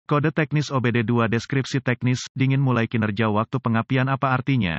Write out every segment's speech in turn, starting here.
Kode teknis OBD2 deskripsi teknis, dingin mulai kinerja waktu pengapian apa artinya?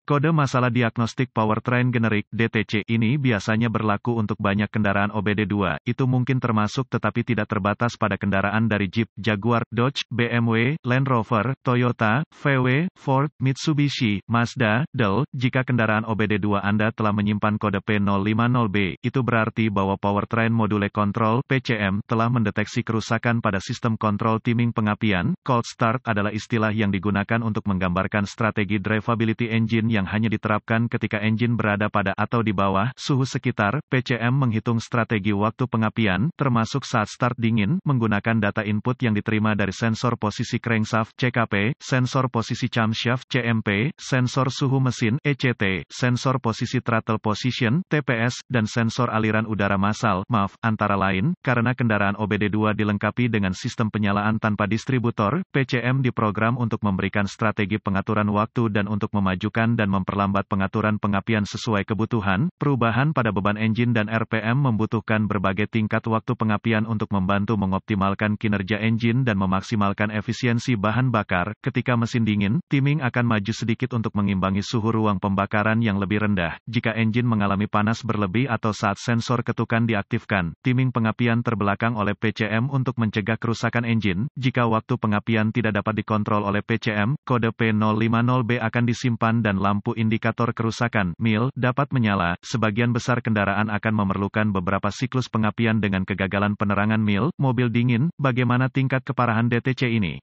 Kode masalah diagnostik powertrain generik (DTC) ini biasanya berlaku untuk banyak kendaraan OBD2, itu mungkin termasuk tetapi tidak terbatas pada kendaraan dari Jeep, Jaguar, Dodge, BMW, Land Rover, Toyota, VW, Ford, Mitsubishi, Mazda, Dell. Jika kendaraan OBD2 Anda telah menyimpan kode P050B, itu berarti bahwa Powertrain Module Control (PCM) telah mendeteksi kerusakan pada sistem kontrol timing pengapian. Cold Start adalah istilah yang digunakan untuk menggambarkan strategi drivability engine yang hanya diterapkan ketika engine berada pada atau di bawah suhu sekitar. PCM menghitung strategi waktu pengapian, termasuk saat start dingin, menggunakan data input yang diterima dari sensor posisi crankshaft (CKP), sensor posisi camshaft (CMP), sensor suhu mesin (ECT), sensor posisi throttle position (TPS), dan sensor aliran udara massal (MAF). Antara lain, karena kendaraan OBD2 dilengkapi dengan sistem penyalaan tanpa distributor, PCM diprogram untuk memberikan strategi pengaturan waktu dan untuk memajukan dan memperlambat pengaturan pengapian sesuai kebutuhan. Perubahan pada beban engine dan RPM membutuhkan berbagai tingkat waktu pengapian untuk membantu mengoptimalkan kinerja engine dan memaksimalkan efisiensi bahan bakar. Ketika mesin dingin, timing akan maju sedikit untuk mengimbangi suhu ruang pembakaran yang lebih rendah. Jika engine mengalami panas berlebih atau saat sensor ketukan diaktifkan, timing pengapian terbelakang oleh PCM untuk mencegah kerusakan engine. Jika waktu pengapian tidak dapat dikontrol oleh PCM, kode P050B akan disimpan dan lampu indikator kerusakan (MIL) dapat menyala. Sebagian besar kendaraan akan memerlukan beberapa siklus pengapian dengan kegagalan penerangan MIL. Mobil dingin, bagaimana tingkat keparahan DTC ini?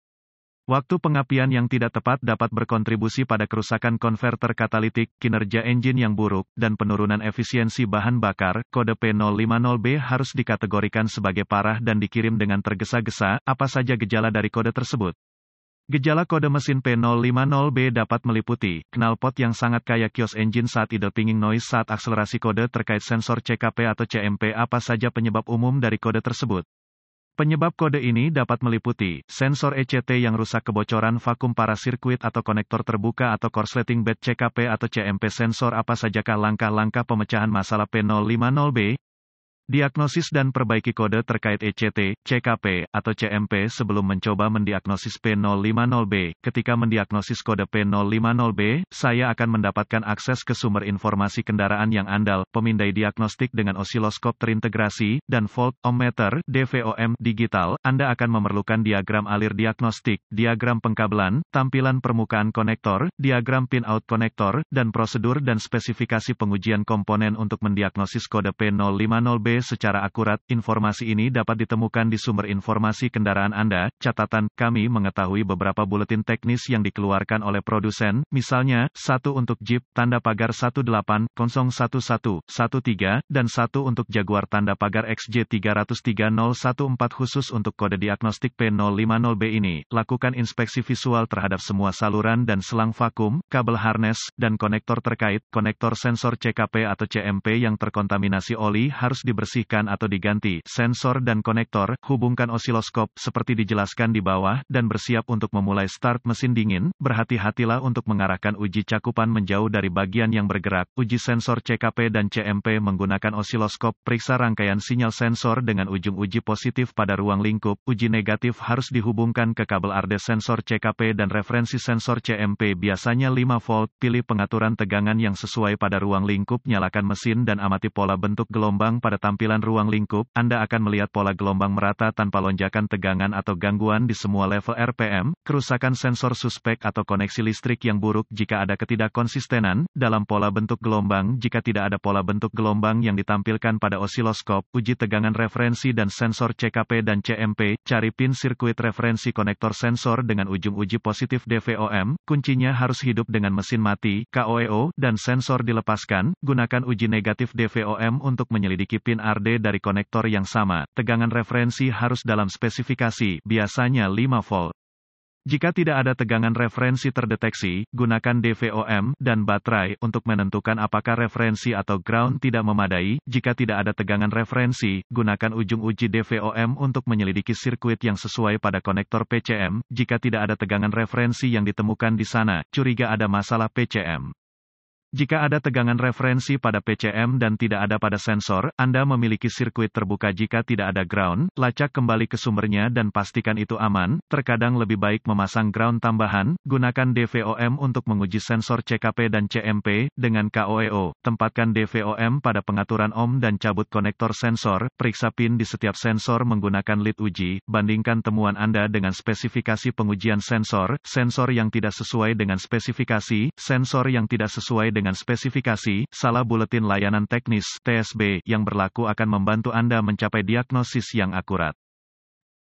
Waktu pengapian yang tidak tepat dapat berkontribusi pada kerusakan konverter katalitik, kinerja engine yang buruk, dan penurunan efisiensi bahan bakar. Kode P050B harus dikategorikan sebagai parah dan dikirim dengan tergesa-gesa. Apa saja gejala dari kode tersebut? Gejala kode mesin P050B dapat meliputi knalpot yang sangat kaya kios engine saat idle pinging noise saat akselerasi. Kode terkait sensor CKP atau CMP. Apa saja penyebab umum dari kode tersebut? Penyebab kode ini dapat meliputi sensor ECT yang rusak, kebocoran vakum parasirkuit atau konektor terbuka atau korsleting bed CKP atau CMP sensor. Apa sajakah langkah-langkah pemecahan masalah P050B? Diagnosis dan perbaiki kode terkait ECT, CKP, atau CMP sebelum mencoba mendiagnosis P050B. Ketika mendiagnosis kode P050B, saya akan mendapatkan akses ke sumber informasi kendaraan yang andal, pemindai diagnostik dengan osiloskop terintegrasi, dan volt ohmmeter (DVOM) digital. Anda akan memerlukan diagram alir diagnostik, diagram pengkabelan, tampilan permukaan konektor, diagram pin-out konektor, dan prosedur dan spesifikasi pengujian komponen untuk mendiagnosis kode P050B secara akurat. Informasi ini dapat ditemukan di sumber informasi kendaraan Anda. Catatan, kami mengetahui beberapa buletin teknis yang dikeluarkan oleh produsen, misalnya, 1 untuk Jeep, tanda pagar 1801113, dan 1 untuk Jaguar tanda pagar XJ303014 khusus untuk kode diagnostik P050B ini. Lakukan inspeksi visual terhadap semua saluran dan selang vakum, kabel harness, dan konektor terkait. Konektor sensor CKP atau CMP yang terkontaminasi oli harus dibersihkan atau diganti. Sensor dan konektor, hubungkan osiloskop, seperti dijelaskan di bawah, dan bersiap untuk memulai start mesin dingin. Berhati-hatilah untuk mengarahkan uji cakupan menjauh dari bagian yang bergerak. Uji sensor CKP dan CMP menggunakan osiloskop. Periksa rangkaian sinyal sensor dengan ujung uji positif pada ruang lingkup. Uji negatif harus dihubungkan ke kabel ardes sensor CKP dan referensi sensor CMP biasanya 5 volt. Pilih pengaturan tegangan yang sesuai pada ruang lingkup. Nyalakan mesin dan amati pola bentuk gelombang pada tampilan ruang lingkup. Anda akan melihat pola gelombang merata tanpa lonjakan tegangan atau gangguan di semua level RPM. Kerusakan sensor suspek atau koneksi listrik yang buruk jika ada ketidakkonsistenan dalam pola bentuk gelombang. Jika tidak ada pola bentuk gelombang yang ditampilkan pada osiloskop, uji tegangan referensi dan sensor CKP dan CMP. Cari pin sirkuit referensi konektor sensor dengan ujung uji positif DVOM. Kuncinya harus hidup dengan mesin mati, KOEO, dan sensor dilepaskan. Gunakan uji negatif DVOM untuk menyelidiki pin RD dari konektor yang sama. Tegangan referensi harus dalam spesifikasi, biasanya 5 volt. Jika tidak ada tegangan referensi terdeteksi, gunakan DVOM dan baterai untuk menentukan apakah referensi atau ground tidak memadai. Jika tidak ada tegangan referensi, gunakan ujung uji DVOM untuk menyelidiki sirkuit yang sesuai pada konektor PCM. Jika tidak ada tegangan referensi yang ditemukan di sana, curiga ada masalah PCM. Jika ada tegangan referensi pada PCM dan tidak ada pada sensor, Anda memiliki sirkuit terbuka. Jika tidak ada ground, lacak kembali ke sumbernya dan pastikan itu aman. Terkadang lebih baik memasang ground tambahan. Gunakan DVOM untuk menguji sensor CKP dan CMP. Dengan KOEO, tempatkan DVOM pada pengaturan ohm dan cabut konektor sensor. Periksa pin di setiap sensor menggunakan lead uji. Bandingkan temuan Anda dengan spesifikasi pengujian sensor. Sensor yang tidak sesuai dengan spesifikasi, sensor yang tidak sesuai dengan spesifikasi, salah buletin layanan teknis (TSB) yang berlaku akan membantu Anda mencapai diagnosis yang akurat.